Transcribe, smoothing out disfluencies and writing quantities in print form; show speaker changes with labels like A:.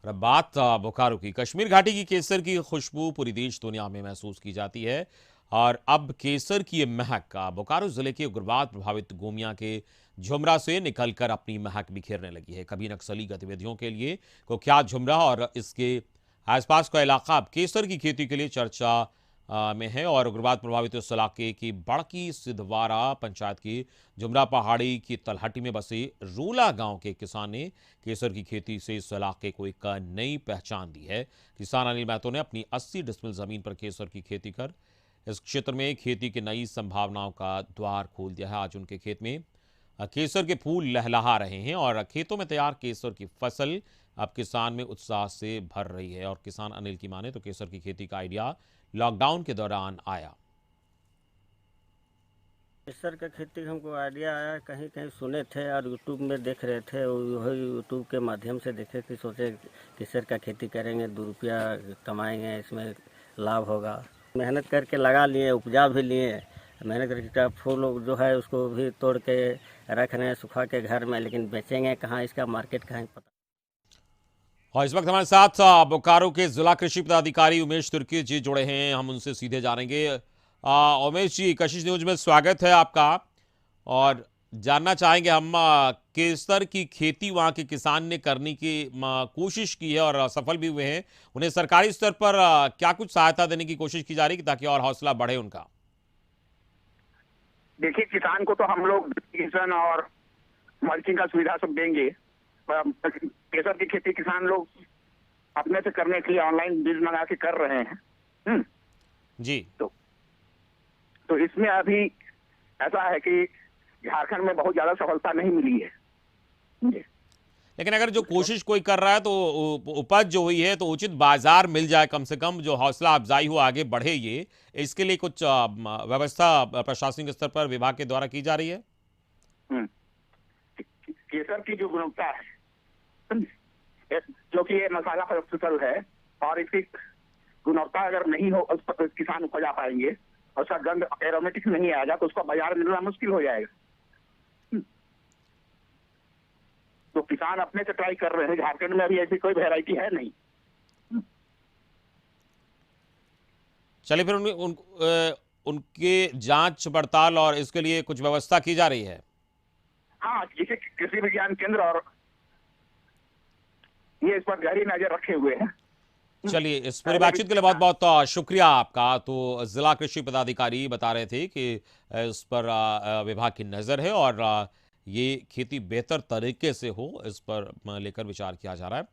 A: और अब बात बोकारो की। कश्मीर घाटी की केसर की खुशबू पूरी देश दुनिया में महसूस की जाती है और अब केसर की ये महक बोकारो जिले के उग्रवाद प्रभावित गोमिया के झुमरा से निकलकर अपनी महक बिखेरने लगी है। कभी नक्सली गतिविधियों के लिए कुख्यात झुमरा और इसके आसपास का इलाका अब केसर की खेती के लिए चर्चा में है और उग्रवाद प्रभावित इस इलाके की बड़की सिद्धवारा पंचायत की जुमरा पहाड़ी की तलहटी में बसे रूला गांव के किसान ने केसर की खेती से इस इलाके को एक नई पहचान दी है। किसान अनिल महतो ने अपनी 80 डिसमिल जमीन पर केसर की खेती कर इस क्षेत्र में खेती की नई संभावनाओं का द्वार खोल दिया है। आज उनके खेत में केसर के फूल लहलहा रहे हैं और खेतों में तैयार केसर की फसल अब किसान में उत्साह से भर रही है। और किसान अनिल की माने तो केसर की खेती का आइडिया लॉकडाउन के दौरान आया।
B: केसर का खेती हमको आइडिया आया, कहीं कहीं सुने थे और यूट्यूब में देख रहे थे, और वही यूट्यूब के माध्यम से देखे कि सोचे केसर का खेती करेंगे, 2 रुपया कमाएंगे, इसमें लाभ होगा। मेहनत करके लगा लिए, उपजा भी लिए, मेहनत करके फूल जो है उसको भी तोड़ के रख रहे हैं सुखा के घर में, लेकिन बेचेंगे कहाँ, इसका मार्केट कहाँ पता।
A: और इस वक्त हमारे साथ बोकारो के जिला कृषि पदाधिकारी उमेश तुर्की जी जुड़े हैं, हम उनसे सीधे जानेंगे। उमेश जी, कशिश न्यूज में स्वागत है आपका। और जानना चाहेंगे हम केसर की खेती वहां के किसान ने करने की कोशिश की है और सफल भी हुए हैं। उन्हें सरकारी स्तर पर क्या कुछ सहायता देने की कोशिश की जा रही है ताकि और हौसला बढ़े उनका?
C: देखिए, किसान को तो हम लोग ड्रिप और मल्चिंग का सुविधा सब देंगे। केसर की खेती किसान लोग अपने से करने के लिए ऑनलाइन बीज मंगा के कर रहे हैं।
A: जी।
C: तो इसमें अभी ऐसा है कि झारखंड में बहुत ज्यादा सफलता नहीं मिली है।
A: लेकिन अगर जो कोशिश कोई कर रहा है तो उपज जो हुई है तो उचित बाजार मिल जाए, कम से कम जो हौसला अफजाई हो, आगे बढ़े, ये इसके लिए कुछ व्यवस्था प्रशासनिक स्तर पर विभाग के द्वारा की जा रही है।
C: केसर की जो गुणवत्ता है, जो कि ये मसाला फसल है, और इसकी गुणवत्ता अगर नहीं हो, उस पर किसान उपजा पाएंगे और उसका गंध एरोमेटिक नहीं आएगा तो उसका बाजार मिलना मुश्किल हो जाएगा। तो किसान अपने से ट्राई कर रहे हैं। झारखंड में अभी ऐसी कोई वैरायटी है नहीं।
A: चलिए फिर उनके जांच पड़ताल और इसके लिए कुछ व्यवस्था की जा रही है।
C: हाँ, जिसे कृषि विज्ञान केंद्र और ये इस पर गहरी नजर रखे हुए हैं।
A: चलिए, इस पूरी बातचीत के लिए बहुत बहुत शुक्रिया आपका। तो जिला कृषि पदाधिकारी बता रहे थे कि इस पर विभाग की नजर है और ये खेती बेहतर तरीके से हो, इस पर लेकर विचार किया जा रहा है।